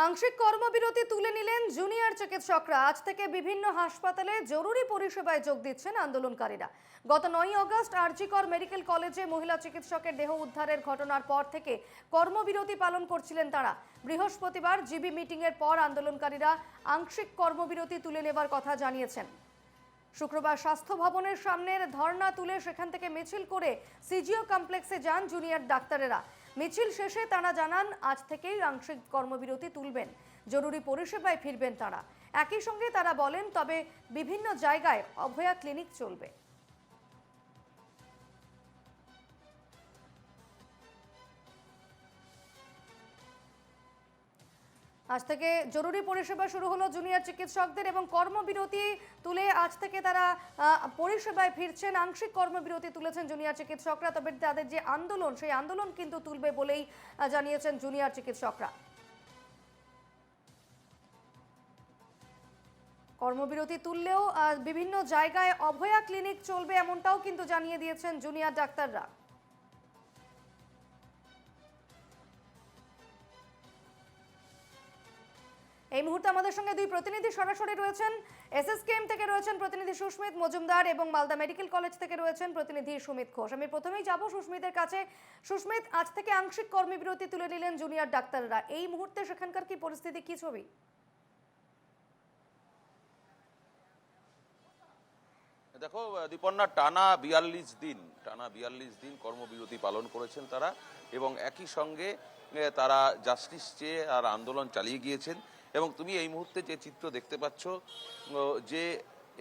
আংশিক কর্মবিরতি তুলে নিলেন জুনিয়র চিকিৎসকরা। আজ থেকে বিভিন্ন হাসপাতালে জরুরি পরিষেবায় যোগ দিচ্ছেন আন্দোলনকারীরা। গত 9 আগস্ট আরজিকর মেডিকেল কলেজে মহিলা চিকিৎসকের দেহ উদ্ধারের ঘটনার পর থেকে কর্মবিরতি পালন করছিলেন তারা। বৃহস্পতিবার জিবি মিটিংয়ের পর আন্দোলনকারীরা আংশিক কর্মবিরতি তুলে নেবার কথা জানিয়েছেন। শুক্রবার স্বাস্থ্য ভবনের সামনের ধর্ণা তুলে সেখান থেকে মিছিল করে সিজিও কমপ্লেক্সে যান জুনিয়র ডাক্তারেরা। মিছিল শেষে তারা জানান আজ থেকেই আংশিক কর্মবিরতি তুলবেন, জরুরি পরিষেবায় ফিরবেন তারা। একই সঙ্গে তারা বলেন তবে বিভিন্ন জায়গায় অভয়া ক্লিনিক চলবে। আজ থেকে জরুরি পরিষেবা শুরু হলো জুনিয়র চিকিৎসকদের এবং কর্মবিরতি তুলে আজ থেকে তারা পরিষেবায় ফিরছেন। আংশিক কর্মবিরতি তুলেছেন জুনিয়র চিকিৎসকরা, তবে তাদের যে আন্দোলন সেই আন্দোলন কিন্তু তুলবে বলেই জানিয়েছেন জুনিয়র চিকিৎসকরা। কর্মবিরতি তুললেও বিভিন্ন জায়গায় অভয়া ক্লিনিক চলবে এমনটাও কিন্তু জানিয়ে দিয়েছেন জুনিয়র ডাক্তাররা। এই মুহূর্তে আমাদের সঙ্গে দুই প্রতিনিধি সরাসরি রয়েছেন। এসএসকেএম থেকে রয়েছেন প্রতিনিধি সুস্মিত মজুমদার এবং মালদা মেডিকেল কলেজ থেকে রয়েছেন প্রতিনিধি সুমিত ঘোষ। আমি প্রথমেই যাব সুস্মিতের কাছে। সুস্মিত, আজ থেকে আংশিক কর্মবিরতি তুলে নিলেন জুনিয়র ডাক্তাররা, এই মুহূর্তে সেখানকার কি পরিস্থিতি, কি ছবি? দেখো দীপন্না, টানা 42 দিন কর্মবিরতি পালন করেছেন তারা এবং একই সঙ্গে তারা জাস্টিস চেয়ে আর আন্দোলন চালিয়ে গিয়েছেন। এবং তুমি এই মুহূর্তে যে চিত্র দেখতে পাচ্ছ, যে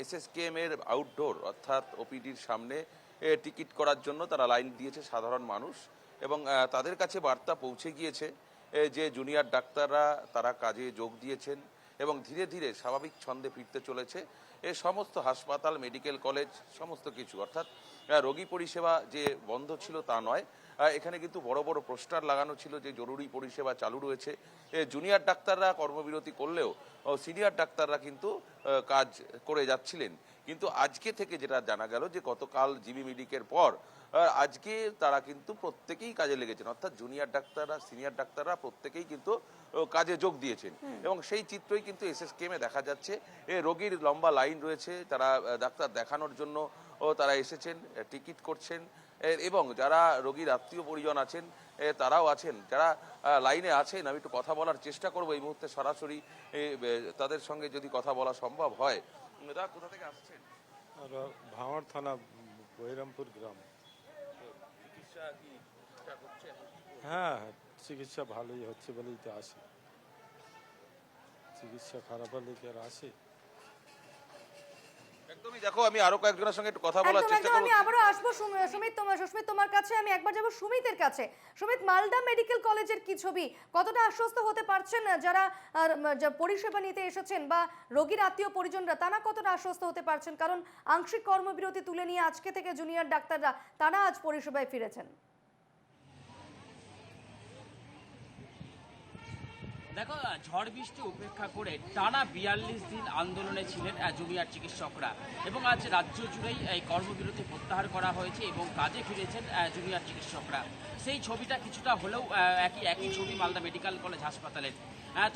এসএসকেএম এর আউটডোর অর্থাৎ ওপিডির সামনে টিকিট করার জন্য তারা লাইন দিয়েছে সাধারণ মানুষ, এবং তাদের কাছে বার্তা পৌঁছে গিয়েছে যে জুনিয়র ডাক্তাররা তারা কাজে যোগ দিয়েছেন এবং ধীরে ধীরে স্বাভাবিক ছন্দে ফিরতে চলেছে। এই সমস্ত হাসপাতাল, মেডিকেল কলেজ, সমস্ত কিছু, অর্থাৎ রোগী পরিষেবা যে বন্ধ ছিল তা নয়, এখানে কিন্তু বড় বড় পোস্টার লাগানো ছিল যে জরুরি পরিষেবা চালু রয়েছে। জুনিয়র ডাক্তাররা কর্মবিরতি করলেও সিনিয়র ডাক্তাররা কিন্তু কাজ করে যাচ্ছিলেন। কিন্তু আজকে থেকে যেটা জানা গেল যে গতকাল জিবি মিটিংয়ের পর আজকে তারা কিন্তু প্রত্যেকেই কাজে লেগেছেন, অর্থাৎ জুনিয়র ডাক্তাররা, সিনিয়র ডাক্তাররা প্রত্যেকেই কিন্তু কাজে যোগ দিয়েছেন। এবং সেই চিত্রই কিন্তু এসএসকেএমে দেখা যাচ্ছে। রোগীর লম্বা লাইন রয়েছে, তারা ডাক্তার দেখানোর জন্য তারা এসেছেন, টিকিট করছেন, এবং যারা রোগীর আত্মীয় পরিজন আছেন তারাও আছেন, যারা লাইনে আছেন। আমি একটু কথা বলার চেষ্টা করবো এই মুহূর্তে সরাসরি তাদের সঙ্গে যদি কথা বলা সম্ভব হয়। দাদা, কোথা থেকে আসছেন? ভাঙড় থানা, বৈরামপুর গ্রাম। চিকিৎসা কি ঠিকঠাক হচ্ছে? হ্যাঁ, চিকিৎসা ভালোই হচ্ছে বলেই তো আসি। চিকিৎসা খারাপ হলে কি আর আসে? একদমই। দেখো, আমি আরো কয়েকজনের সঙ্গে একটু কথা বলার চেষ্টা করব। আমি আবারও আসবো সুস্মিত, তোমার কাছে। আমি একবার যাব সুমিতের কাছে। সুমিত, মালদা মেডিকেল কলেজের কি ছবি? কতটা আশ্বস্ত হতে পারছেন যারা পরিষেবা নিতে এসেছেন বা রোগীর আত্মীয় পরিজনরা, তারা কতটা আশ্বস্ত হতে পারছেন? কারণ আংশিক কর্মবিরতি তুলে নিয়ে আজকে থেকে জুনিয়র ডাক্তাররা তারা আজ পরিষেবায় ফিরেছেন। দেখো, ঝড় বৃষ্টি উপেক্ষা করে টানা 42 দিন আন্দোলনে ছিলেন জুনিয়র চিকিৎসকরা, এবং আজ রাজ্য জুড়েই এই কর্মবিরতি প্রত্যাহার করা হয়েছে এবং কাজে ফিরেছেন জুনিয়র চিকিৎসকরা। সেই ছবিটা কিছুটা হলেও একই ছবি মালদা মেডিকেল কলেজ হাসপাতালের।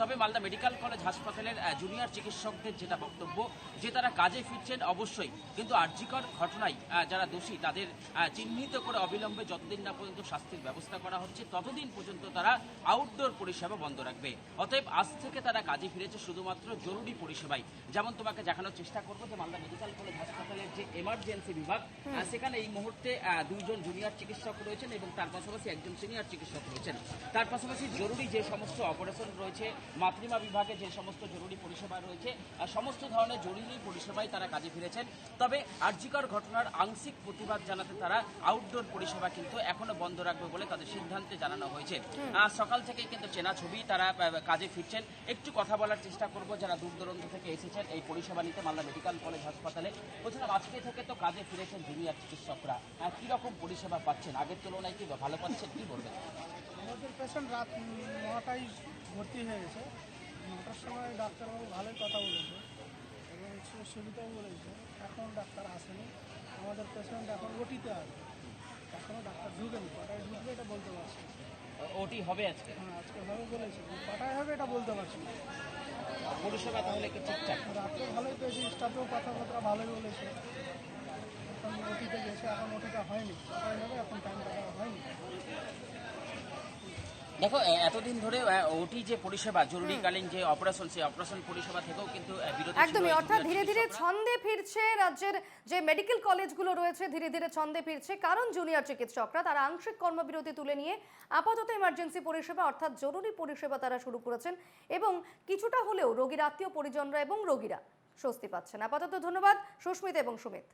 তবে মালদা মেডিকেল কলেজ হাসপাতালের জুনিয়র চিকিৎসকদের যেটা বক্তব্য, যে তারা কাজে ফিরছেন অবশ্যই, কিন্তু আরজিকর ঘটনায় যারা দোষী তাদের চিহ্নিত করে অবিলম্বে যতদিন না পর্যন্ত শাস্তির ব্যবস্থা করা হচ্ছে ততদিন পর্যন্ত তারা আউটডোর পরিষেবা বন্ধ রাখবে। অতএব আজ থেকে তারা কাজে ফিরেছে শুধুমাত্র জরুরি পরিষেবায়। যেমন তোমাকে দেখানোর চেষ্টা করবো যে মালদা মেডিকেল কলেজ হাসপাতালের যে এমার্জেন্সি বিভাগ, সেখানে এই মুহূর্তে 2 জন জুনিয়র চিকিৎসক রয়েছেন এবং তার পাশাপাশি একজন সিনিয়র চিকিৎসক রয়েছেন। তার পাশাপাশি জরুরি যে সমস্ত অপারেশন রয়েছে, মাতৃমা বিভাগে যে সমস্ত জরুরি পরিষেবা রয়েছে, সমস্ত ধরনের জরুরি পরিষেবায় তারা কাজে ফিরেছেন। তবে আরজিকর ঘটনার আংশিক প্রতিবাদ জানাতে তারা আউটডোর পরিষেবা কিন্তু এখনো বন্ধ রাখবে বলে তাদের সিদ্ধান্তে জানানো হয়েছে। সকাল থেকেই কিন্তু চেনা ছবি, তারা কাজে ফিরছেন। একটু কথা বলার চেষ্টা করব যারা দূর দূরান্ত থেকে এসেছেন এই পরিষেবা নিতে মালদা মেডিকেল কলেজ হাসপাতালে। বলছিলাম, আজকে থেকে তো কাজে ফিরেছেন জুনিয়র চিকিৎসকরা, কীরকম পরিষেবা পাচ্ছেন? আগের তুলনায় কি ভালো পাচ্ছেন, কি বলবেন? আমাদের পেশেন্ট রাত 9টায় ভর্তি হয়ে গেছে। 9টার সময় ডাক্তারবাবু ভালোই কথা বলেছে এবং সুবিধাও বলেছে। এখন ডাক্তার আসেনি, আমাদের পেশেন্ট এখন ওটিতে আছে, এখনও ডাক্তার ঢুকেনি। কটায় ঢুকবে এটা বলতে পারছি। ওটি হবে আজকে? হ্যাঁ, আজকে হবে বলেছে, কটায় হবে এটা বলতে পারছি। পরিষেবা তাহলে কি ঠিকঠাক? রাত্রে ভালোই পেয়েছি, স্টাফেও কথাবার্তা ভালোই বলেছে। এখন ওটিতে গেছে, এখন ওটিটা হয়নি, সবাই নেবে, এখন টাইমটা হয়নি। দেখো এতদিন ধরে ওটি যে পরিষেবা জরুরিকালীন যে অপারেশন, সেই অপারেশন পরিষেবা থেকেও কিন্তু বিরতি ছিল একদমই, এই অর্থাৎ জুনিয়র ধীরে ধীরে চিকিৎসকরা। ছন্দে ফিরছে রাজ্যের যে মেডিকেল কলেজগুলো রয়েছে, ধীরে ধীরে ছন্দে ফিরছে, কারণ জুনিয়র চিকিৎসকরা তারা আংশিক কর্মবিরতি তুলে নিয়ে আপাতত ইমার্জেন্সি পরিষেবা অর্থাৎ জরুরি পরিষেবা তারা শুরু করেছেন এবং কিছুটা হলেও রোগীর আত্মীয় পরিজনরা এবং রোগীরা স্বস্তি পাচ্ছেন। আপাতত ধন্যবাদ সুস্মিতা এবং সুমিত।